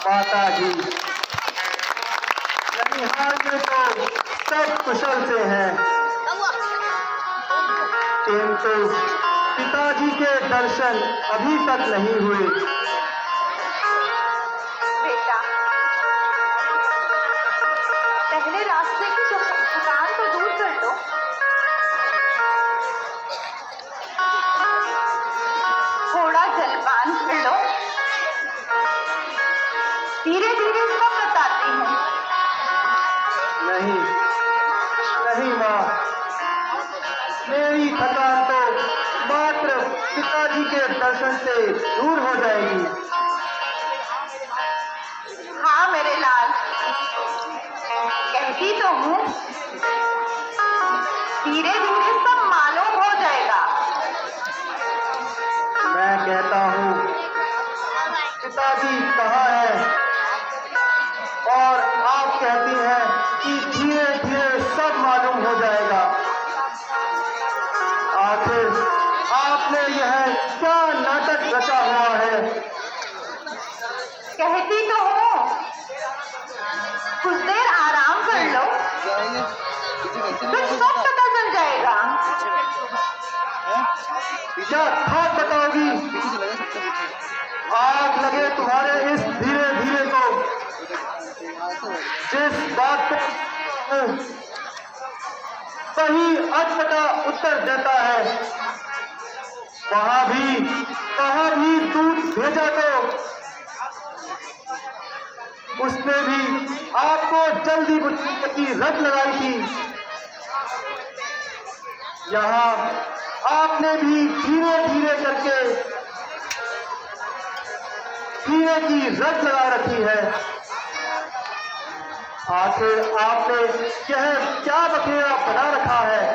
माता जी। ननिहाल में तो सब कुशल से हैं, किंतु पिताजी के दर्शन अभी तक नहीं हुए। बेटा, पहले रास्ते की थकान तो दूर कर लो। थोड़ा जलपान कर लो, धीरे धीरे सब बताती हूँ। नहीं नहीं माँ, मेरी थकान तो मात्र पिताजी के दर्शन से दूर हो जाएगी। हाँ मेरे लाल, कहती तो हूँ, धीरे धीरे सब मालूम हो जाएगा। मैं कहता हूँ पिताजी कहाँ है, और आप कहती हैं कि धीरे धीरे सब मालूम हो जाएगा। आखिर आपने यह क्या नाटक रचा हुआ है? कहती तो हूँ, कुछ देर आराम कर लो, फिर सब पता चल जाएगा। क्या खाक बताओगी? आग लगे तुम्हारे इस धीरे धीरे को। जिस बात को सही अटपटा उत्तर देता है, वहां भी दूध भेजा तो उसने भी आपको जल्दी बुझाने की रट लगाई थी। यहाँ आपने भी धीरे धीरे करके धीरे की रट लगा रखी है। आखिर आपने यह क्या बखेड़ा बना रखा है?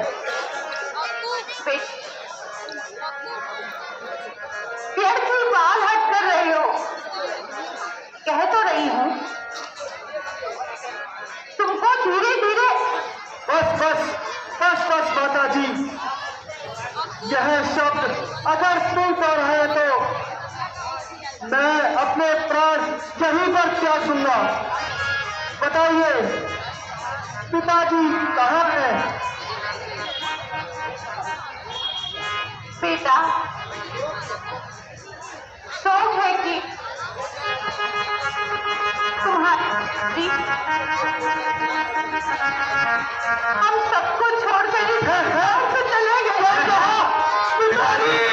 पेड़ की बाल हट कर रही हो, कह तो रही हूँ तुमको धीरे धीरे। बस बस बस बस माता जी, यह शब्द अगर सुन पा रहे तो मैं अपने प्राण यहीं पर क्या सुनना। बताइए पिताजी कहाँ है? बेटा, शौक है कि तुम्हारी हम सबको छोड़कर इस घर से चले गए। पिताजी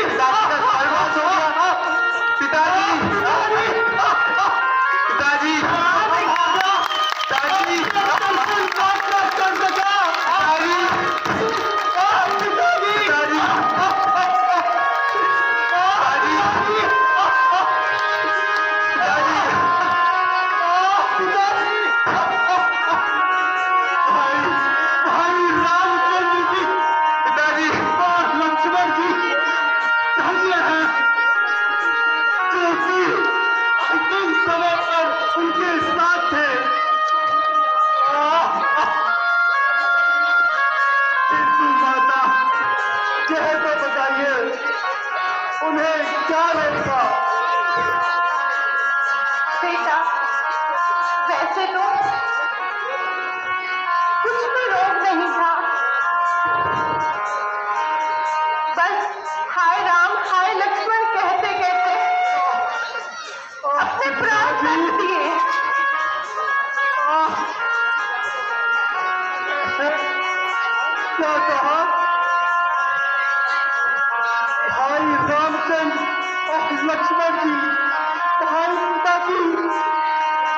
उनके साथ थे। माता यह तो बताइए उन्हें क्या रोका? बेटा, वैसे तो कुछ भी रोग नहीं था, बस हाय राम हाय लक्ष्मण कहते कहते अपने प्राण तक दिए। क्या कहा? भाई रामचंद्र और लक्ष्मण जी, भाई पिता की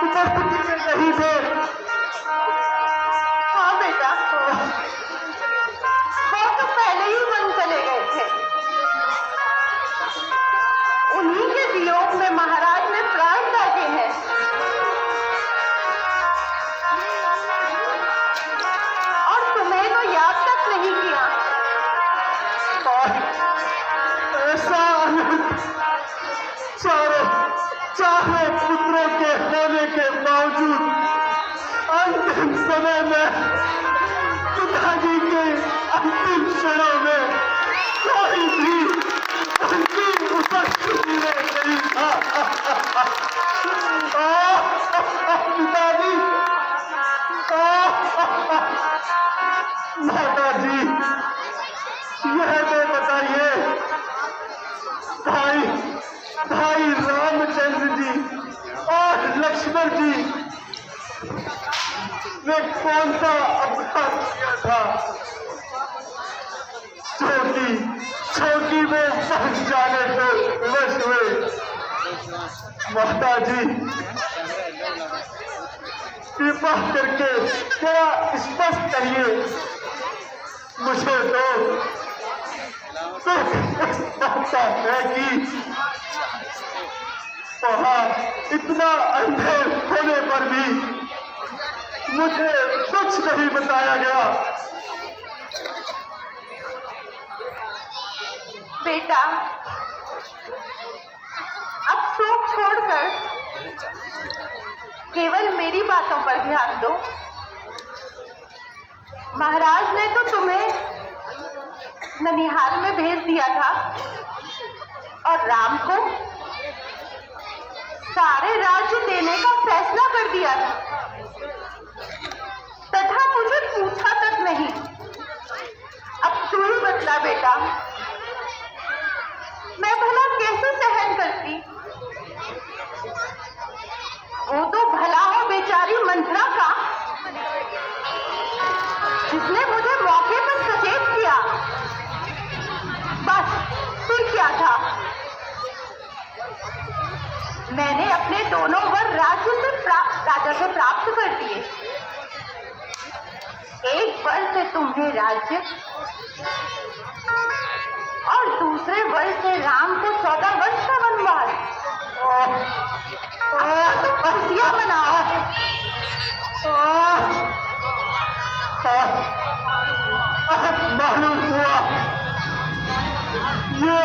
उपस्थिति में नहीं थे। हाँ बेटा, वो तो पहले ही वन चले गए थे। उन्हीं के वियोग में महाराज ने प्राण त्यागे हैं। और तुम्हें तो याद तक नहीं किया। ऐसा चारों पुत्रों के होने के बावजूद अंतिम समय में पिताजी के अंतिम क्षणों में कोई भी उनकी उपस्थिति में नहीं था। माता जी, यह तो बताइए, भाई भाई रामचंद्र जी और लक्ष्मण जी ने कौन सा अपराध किया था चौकी में फंस जाने को विवश हुए? माता जी, कृपा करके क्या स्पष्ट करिए। मुझे तो लगता है कि वहां इतना अंधेर होने पर भी मुझे कुछ नहीं बताया गया। बेटा, अब शोक छोड़कर केवल मेरी बातों पर ध्यान दो। महाराज ने तो तुम्हें ननिहाल में भेज दिया था और राम को सारे राज्य देने का फैसला कर दिया था, तथा मुझे पूछा तक नहीं। अब तू ही बतला बेटा, मैं भला कैसे सहन करती? वो तो भला हो बेचारी मंथरा का, जिसने मुझे मौके पर सचेत किया। बस फिर क्या था? मैंने अपने दोनों वर राजा से प्राप्त कर दिए। एक वर से तुम्हें राज्य और दूसरे वर से राम को 14 वर्ष का वनवास। तो खुशियां मनाओ। मालूम हुआ ये